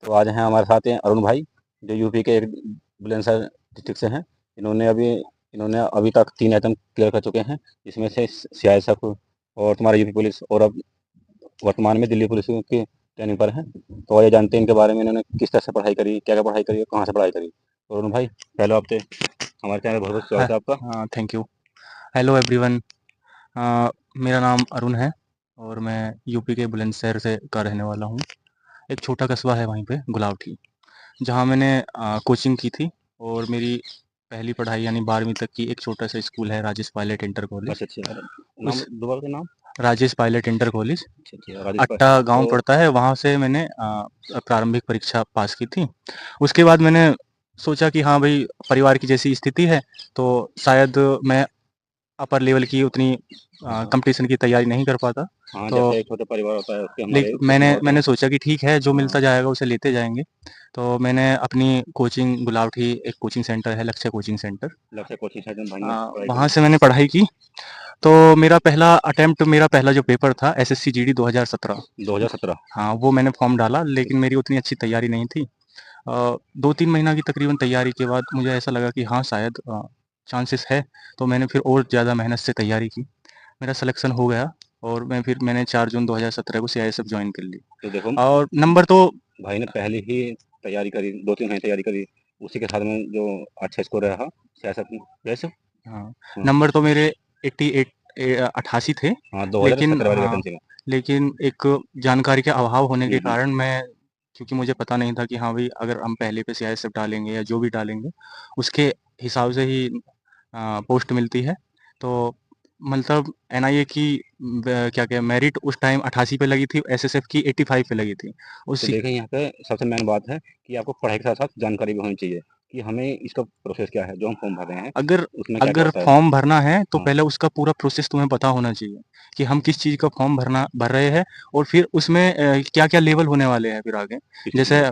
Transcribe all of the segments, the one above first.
तो आज हैं हमारे साथ हैं अरुण भाई, जो यूपी के एक बुलंदशहर डिस्ट्रिक्ट से हैं। इन्होंने अभी तक 3 आइटम क्लियर कर चुके हैं, जिसमें से सीआईएसएफ और तुम्हारा यूपी पुलिस, और अब वर्तमान में दिल्ली पुलिस की ट्रेनिंग पर हैं। तो ये जानते हैं इनके बारे में, इन्होंने किस तरह से पढ़ाई करी, क्या-क्या पढ़ाई करी और कहाँ से पढ़ाई करी। तो अरुण भाई, पहले हफ्ते हमारे चैनल में बहुत-बहुत स्वागत है आपका। हाँ, थैंक यू। Hello everyone. मेरा नाम अरुण है और मैं यूपी के बुलंदशहर से का रहने वाला हूँ। एक छोटा कस्बा है वहीं पे गुलावटी, जहाँ मैंने कोचिंग की थी और मेरी पहली पढ़ाई यानी 12वीं तक की एक छोटा सा स्कूल है राजेश पायलट इंटर कॉलेज। अच्छा, अच्छा। नाम उस दोबारा से नाम? राजेश पायलट इंटर कॉलेज अच्छा, अच्छा, राजेश पाल। अट्टा गाँव तो पड़ता है, वहाँ से मैंने प्रारंभिक परीक्षा पास की थी। उसके बाद मैंने सोचा कि हाँ भाई, परिवार की जैसी स्थिति है तो शायद मैं अपर लेवल की उतनी हाँ, कंपटीशन की तैयारी नहीं कर पाता। हाँ, तो जैसे एक छोटा परिवार होता है, उसके लेक हमारे मैंने सपने होते हैं। मैंने सोचा कि ठीक है, जो हाँ, मिलता जाएगा उसे लेते जाएँगे। तो मैंने अपनी कोचिंग गुलावठी, एक कोचिंग सेंटर है लक्ष्य कोचिंग सेंटर, लक्ष्य कोचिंग सेंटर में भाई ने पढ़ाई वहाँ करी। से मैंने पढ़ाई की। तो मेरा पहला जो पेपर था एसएससी जीडी 2017। 2017। हाँ, वो मैंने फॉर्म डाला, लेकिन मेरी उतनी अच्छी तैयारी नहीं थी। 2-3 महीना की तकरीबन तैयारी के बाद मुझे ऐसा लगा कि हाँ, शायद चांसेस है। तो मैंने फिर और ज़्यादा मेहनत से तैयारी की। मेरा सिलेक्शन हो गया और मैंने 4 जून 2017 को सीआईएसएफ जॉइन कर ली। तो देखो, और नंबर तो भाई ने पहले ही तैयारी करी, 2-3 महीने तैयारी करी, उसी के साथ में जो अच्छा स्कोर रहा सियासत में। वैसे हाँ, हाँ, नंबर तो मेरे 88 88 थे। हाँ, लेकिन 2017 वाली हाँ, वैकेंसी में। लेकिन एक जानकारी के अभाव होने के हुँ। कारण मैं, क्योंकि मुझे पता नहीं था कि हाँ भाई, अगर हम पहले पे सीआईएसएफ डालेंगे या जो भी डालेंगे, उसके हिसाब से ही पोस्ट मिलती है। तो मतलब एनआईए की क्या क्या मेरिट उस टाइम 88 पे लगी थी, एसएसएफ की 85 पे लगी थी। तो उसी देखिए, यहाँ पे सबसे मेन बात है कि आपको पढ़ाई के साथ-साथ जानकारी भी होनी चाहिए कि हमें इसका प्रोसेस क्या है, जो हम फॉर्म भर रहे हैं, अगर उसमें क्या-क्या अगर होता है। फॉर्म भरना है तो हाँ, पहले उसका पूरा प्रोसेस तुम्हें पता होना चाहिए कि हम किस चीज़ का फॉर्म भर रहे हैं, और फिर उसमें क्या-क्या लेवल होने वाले हैं फिर आगे। किस चीज़ जैसे का?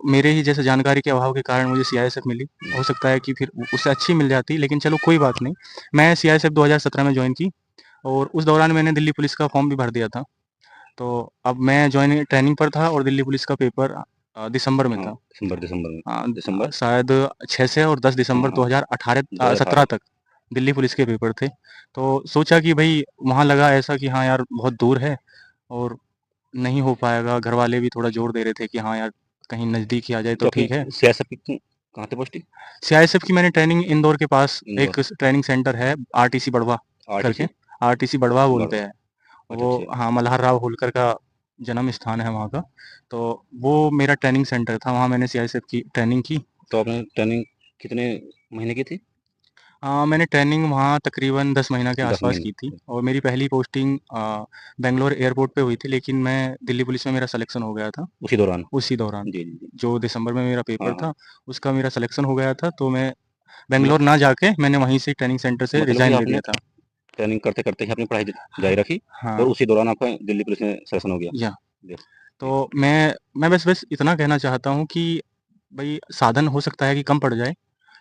मेरे ही जैसे जानकारी के अभाव के कारण मुझे सीआईएसएफ मिली। हो सकता है कि फिर उससे अच्छी मिल जाती, लेकिन चलो कोई बात नहीं। मैं सीआईएसएफ 2017 में जॉइन की और उस दौरान मैंने दिल्ली पुलिस का फॉर्म भी भर दिया था। तो अब मैं जॉइनिंग ट्रेनिंग पर था और दिल्ली पुलिस का पेपर दिसंबर में हाँ, था। दिसंबर में। दिसंबर? शायद 6 से और 10 हाँ, दिसंबर हाँ, 17 2018। तक दिल्ली पुलिस के पेपर थे। तो सोचा कि भई वहाँ लगा ऐसा कि हाँ यार, बहुत दूर है और नहीं हो पाएगा। घरवाले भी थोड़ा ज़ोर दे रहे थे कि हाँ यार, कहीं नज़दीक ही आ जाए तो तो अपनी ठीक है। सीआईएसएफ की कहाँ थी पोस्टिंग? सीआईएसएफ की मैंने ट्रेनिंग इंदौर के पास इंदौर। एक ट्रेनिंग सेंटर है, आरटीसी बड़वा करके, आरटीसी आरटीसी बड़वा बोलते बड़वा। हैं। अच्छा, वो, अच्छा। हाँ, मल्हार राव होलकर का जन्म स्थान है वहाँ का। तो वो मेरा ट्रेनिंग सेंटर था, वहाँ मैंने सीआईएसएफ की ट्रेनिंग की। तो आपने ट्रेनिंग कितने महीने की थी? मैंने ट्रेनिंग वहाँ तकरीबन 10 महीना के 10 आसपास महीने। की थी और मेरी पहली पोस्टिंग बैंगलोर एयरपोर्ट पे हुई थी, लेकिन मैं दिल्ली पुलिस में मेरा सिलेक्शन हो गया था उसी दौरान? उसी दौरान। जी, जी, जी। जो दिसंबर में मेरा हाँ, पेपर हाँ। था, उसका मेरा सिलेक्शन हो गया था, तो मैं मतलब बैंगलोर ना जाके मैंने वहीं से ट्रेनिंग सेंटर से मतलब कि रिज़ाइन दे आपने दिया था। ट्रेनिंग करते-करते ही अपनी पढ़ाई जारी हाँ, रखी और हाँ, उसी दौरान आपका दिल्ली पुलिस में सिलेक्शन हो गया। या जी, जी। तो मैं बस इतना कहना चाहता हूँ कि भई साधन हो सकता है कि कम पड़ जाए,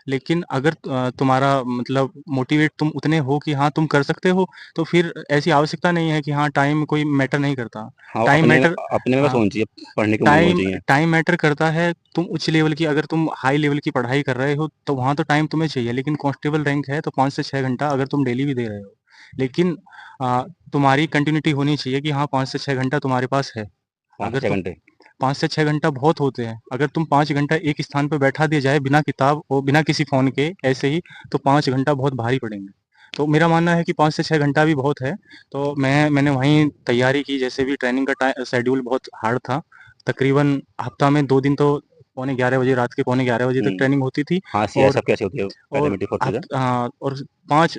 लेकिन अगर तुम्हारा मतलब मोटिवेट तुम उतने हो कि हाँ, तुम कर सकते हो, तो फिर ऐसी आवश्यकता नहीं है कि हाँ, टाइम कोई मैटर नहीं करता। हाँ, टाइम अपने में मैटर अपने में बस हाँ, होनी चाहिए, पढ़ने की उमंग होनी टाइम चाहिए। टाइम मैटर करता है। तुम उच्च लेवल की, अगर तुम हाई लेवल की पढ़ाई कर रहे हो, तो वहाँ तो टाइम तुम्हें चाहिए, लेकिन कांस्टेबल रैंक है तो 5 से 6 घंटा अगर तुम डेली भी दे रहे हो। लेकिन तुम्हारी कंटिन्यूटी होनी चाहिए कि हाँ, 5 से 6 घंटा तुम्हारे पास है। 5 से अगर 6 तुम घंटे। 5 से 6 घंटा बहुत होते हैं। अगर तुम 5 घंटा एक स्थान पे बैठा दिया जाए बिना किताब और बिना किसी फ़ोन के ऐसे ही, तो 5 घंटा बहुत भारी पड़ेंगे। तो मेरा मानना है कि 5 से 6 घंटा भी बहुत है। तो मैंने वहीं तैयारी की, जैसे भी ट्रेनिंग का शेड्यूल बहुत हार्ड था। तकरीबन हफ्ता में 2 दिन तो पौने 11 बजे, रात के पौने 11 बजे तक हुँ। ट्रेनिंग होती थी। हाँ, और सीआईएसएफ कैसे होती है? और पैरामिलिट्री फोर्सेस है। हाँ, और 5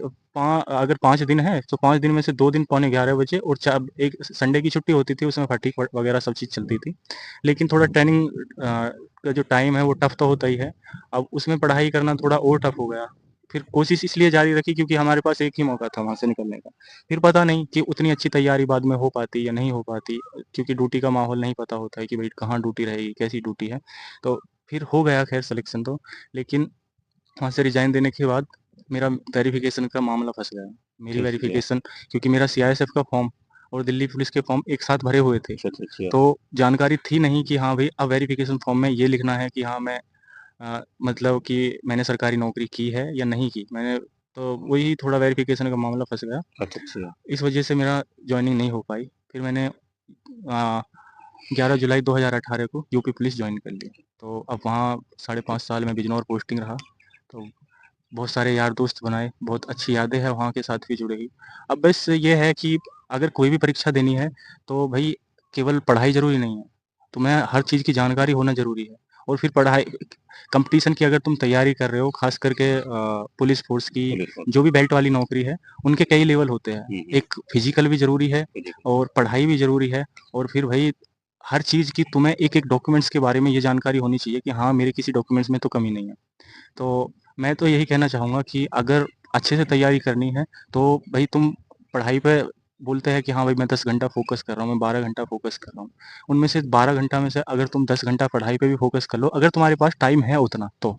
अगर 5 दिन है, तो 5 दिन में से 2 दिन पौने 11 बजे और चा एक संडे की छुट्टी होती थी, उसमें फटीग वगैरह सब चीज़ चलती थी। लेकिन थोड़ा ट्रेनिंग का जो टाइम है वो टफ तो होता ही है। अब उसमें पढ़ाई करना थोड़ा और टफ हो गया। फिर कोशिश इसलिए जारी रखी क्योंकि हमारे पास एक ही मौका था वहाँ से निकलने का। फिर पता नहीं कि उतनी अच्छी तैयारी बाद में हो पाती या नहीं हो पाती, क्योंकि ड्यूटी का माहौल नहीं पता होता है कि भई कहाँ ड्यूटी रहेगी, कैसी ड्यूटी है। तो फिर हो गया खैर सिलेक्शन तो, लेकिन वहाँ से रिज़ाइन देने के बाद मेरा वेरिफ़िकेशन का मामला फँस गया। मेरी फिर गया। वेरिफ़िकेशन, क्योंकि मेरा सीआईएसएफ का फॉर्म और दिल्ली पुलिस के फॉर्म एक साथ भरे हुए थे। अच्छा, अच्छा, अच्छा। तो जानकारी थी नहीं कि हाँ भाई, अब वेरिफिकेशन फॉर्म में ये लिखना है कि हाँ मैं मतलब कि मैंने सरकारी नौकरी की है या नहीं की। मैंने तो वही थोड़ा वेरिफिकेशन का मामला फँस गया। अच्छा, अच्छा। इस वजह से मेरा जॉइनिंग नहीं हो पाई। फिर मैंने 11 जुलाई 2018 को यूपी पुलिस जॉइन कर ली। तो अब वहाँ 5.5 साल में बिजनौर पोस्टिंग रहा। तो बहुत सारे यार दोस्त बनाए, बहुत अच्छी यादें हैं वहाँ के साथ भी जुड़ी हुई। अब बस ये है कि अगर कोई भी परीक्षा देनी है, तो भई केवल पढ़ाई ज़रूरी नहीं है। तुम्हें हर चीज़ की जानकारी होना ज़रूरी है। और फिर पढ़ाई कॉम्पिटिशन की अगर तुम तैयारी कर रहे हो, ख़ास करके पुलिस फ़ोर्स की, पुलिस फोर्स। जो भी बेल्ट वाली नौकरी है, उनके कई लेवल होते हैं। एक फिज़िकल भी ज़रूरी है फिजिकल। और पढ़ाई भी ज़रूरी है, और फिर भई हर चीज़ की तुम्हें एक-एक डॉक्यूमेंट्स के बारे में ये जानकारी होनी चाहिए कि हाँ, मेरे किसी डॉक्यूमेंट्स में तो कमी नहीं है। तो मैं तो यही कहना चाहूँगा कि अगर अच्छे से तैयारी करनी है, तो भई तुम पढ़ाई पे बोलते हैं कि हाँ भाई मैं 10 घंटा फ़ोकस कर रहा हूँ, मैं 12 घंटा फ़ोकस कर रहा हूँ। उनमें से 12 घंटा में से अगर तुम 10 घंटा पढ़ाई पे भी फ़ोकस कर लो, अगर तुम्हारे पास टाइम है उतना तो।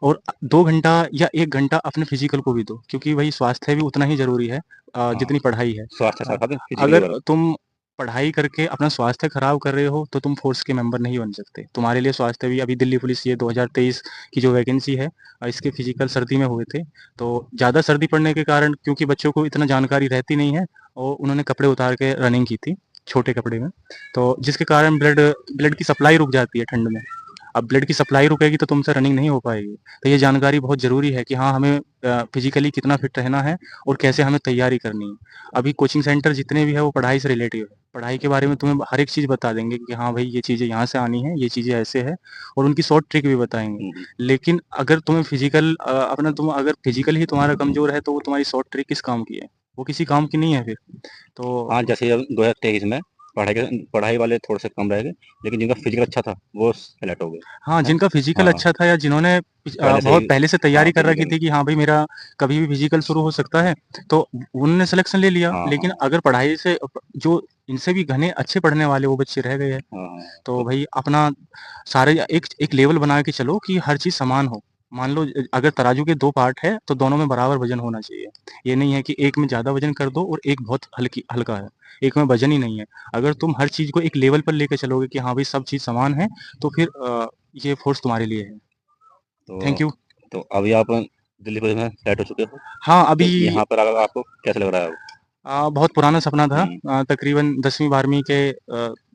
और 2 घंटा या 1 घंटा अपने फ़िज़िकल को भी दो, क्योंकि भई स्वास्थ्य भी उतना ही ज़रूरी है हाँ, जितनी पढ़ाई है। स्वास्थ्य अ, साथ फिजिकली अगर वर्क। तुम पढ़ाई करके अपना स्वास्थ्य खराब कर रहे हो, तो तुम फ़ोर्स के मेंबर नहीं बन सकते। तुम्हारे लिए स्वास्थ्य भी, अभी दिल्ली पुलिस ये 2023 की जो वैकेंसी है, इसके फिजिकल सर्दी में हुए थे। तो ज़्यादा सर्दी पड़ने के कारण, क्योंकि बच्चों को इतना जानकारी रहती नहीं है, और उन्होंने कपड़े उतार के रनिंग की थी, छोटे कपड़े में। तो जिसके कारण ब्लड ब्लड की सप्लाई रुक जाती है ठंड में। अब ब्लड की सप्लाई रुकेगी तो तुमसे रनिंग नहीं हो पाएगी। तो ये जानकारी बहुत ज़रूरी है कि हाँ, हमें फिज़िकली कितना फिट रहना है और कैसे हमें तैयारी करनी है। अभी कोचिंग सेंटर जितने भी हैं वो पढ़ाई से रिलेटिव है। पढ़ाई के बारे में तुम्हें हर एक चीज़ बता देंगे कि हाँ भाई, ये चीज़ें यहाँ से आनी है, ये चीज़ें ऐसे है, और उनकी शॉर्ट ट्रिक भी बताएँगे। लेकिन अगर तुम्हें तुम अगर फिज़िकल ही तुम्हारा कमज़ोर है, तो वो तुम्हारी शॉर्ट ट्रिक किस काम की है? वो किसी काम की नहीं है फिर। तो हाँ, जैसे अब 2023 में पढ़ाई वाले थोड़े से कम रह गए, लेकिन जिनका फिजिकल अच्छा था वो सेलेक्ट हो गए। हाँ, हैं? जिनका फिज़िकल हाँ, अच्छा था, या जिन्होंने पहले से बहुत ही। पहले से हाँ, तैयारी कर रखी फिजिकल। थी कि हाँ भाई, मेरा कभी भी फिज़िकल शुरू हो सकता है, तो उन्होंने सिलेक्शन ले लिया। हाँ, लेकिन हाँ, अगर पढ़ाई से जो इनसे भी घने अच्छे पढ़ने वाले वो बच्चे रह गए हैं। हाँ, हाँ। तो भई अपना सारे एक एक लेवल बना के चलो कि हर चीज़ समान हो। मान लो अगर तराजू के 2 पार्ट है, तो दोनों में बराबर वज़न होना चाहिए। ये नहीं है कि एक में ज़्यादा वज़न कर दो और एक बहुत हल्का है। एक में वज़न ही नहीं है। अगर तुम हर चीज़ को एक लेवल पर लेके चलोगे कि हाँ भाई, सब चीज़ समान है, तो फिर ये फ़ोर्स तुम्हारे लिए है। तो थैंक यू। तो अभी आप दिल्ली पुलिस में सेलेक्ट हो चुके हो? हाँ, तो अभी यहाँ पर आकर आपको कैसा लग रहा है अब? बहुत पुराना सपना था। हुँ। तकरीबन 10वीं-12वीं के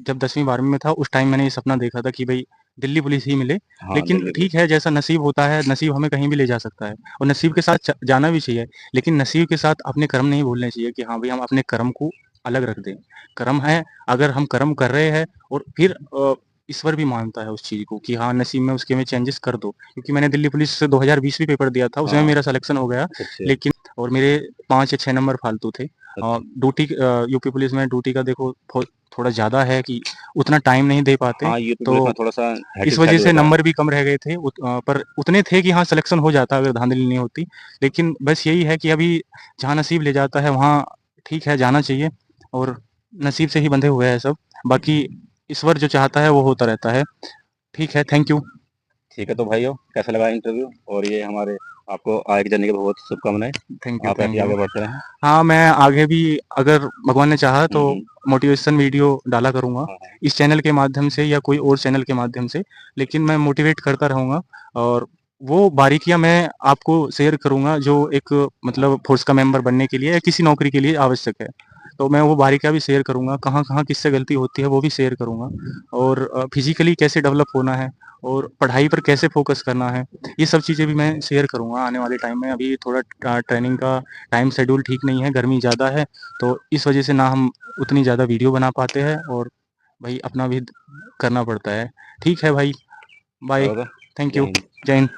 जब 10वीं-12वीं में था, उस टाइम मैंने ये सपना देखा था कि भई दिल्ली पुलिस ही मिले। हाँ, लेकिन दिल्ली पुलिस। ठीक है, जैसा नसीब होता है, नसीब हमें कहीं भी ले जा सकता है, और नसीब के साथ जाना भी चाहिए। लेकिन नसीब के साथ अपने कर्म नहीं भूलने चाहिए कि हाँ भई, हम अपने कर्म को अलग रख दें। कर्म है, अगर हम कर्म कर रहे हैं, और फिर ईश्वर भी मानता है उस चीज़ को कि हाँ, नसीब में उसके में चेंजेस कर दो। क्योंकि मैंने दिल्ली पुलिस से 2020 में पेपर दिया था, उसमें हाँ, मेरा सिलेक्शन हो गया। अच्छा, अच्छा। लेकिन और मेरे 5 या 6 नंबर फालतू थे। अच्छा। यूपी पुलिस में ड्यूटी का देखो थोड़ा ज़्यादा है कि उतना टाइम नहीं दे पाते, हाँ, यूपी पुलिस में तो थोड़ा-सा इस हेक्टिक वजह शेड्यूल से होता है। नंबर भी कम रह गए थे। पर उतने थे कि हाँ, सिलेक्शन हो जाता अगर धांधली नहीं होती। लेकिन बस यही है कि अभी जहाँ नसीब ले जाता है वहाँ ठीक है, जाना चाहिए, और नसीब से ही बंधे हुए हैं सब। बाकी ईश्वर जो चाहता है वो होता रहता है। ठीक है, थैंक यू। ठीक है, तो भाइयों कैसा लगा इंटरव्यू? और ये हमारे आपको आगे की जर्नी की बहुत शुभकामनाएँ। थैंक यू, आप ऐसे थैंक ही यू। आगे बढ़ते रहें। हाँ, मैं आगे भी अगर भगवान ने चाहा हुँ, तो हुँ। मोटिवेशन वीडियो डाला करूँगा, हाँ, हाँ। इस चैनल के माध्यम से या कोई और चैनल के माध्यम से। लेकिन मैं मोटिवेट करता रहूँगा, और वो बारीकियाँ मैं आपको शेयर करूँगा जो एक मतलब फ़ोर्स का मेंबर बनने के लिए या किसी नौकरी के लिए आवश्यक है। तो मैं वो बारीकियाँ भी शेयर करूँगा, कहाँ-कहाँ किससे गलती होती है वो भी शेयर करूँगा, और फिज़िकली कैसे डेवलप होना है, और पढ़ाई पर कैसे फ़ोकस करना है, ये सब चीज़ें भी मैं शेयर करूँगा आने वाले टाइम में। अभी थोड़ा ट्रेनिंग का टाइम शेड्यूल ठीक नहीं है, गर्मी ज़्यादा है, तो इस वजह से ना हम उतनी ज़्यादा वीडियो बना पाते हैं, और भाई अपना भी करना पड़ता है। ठीक है भाई, बाय, ओके, थैंक जय यू, हिंद। जय हिंद।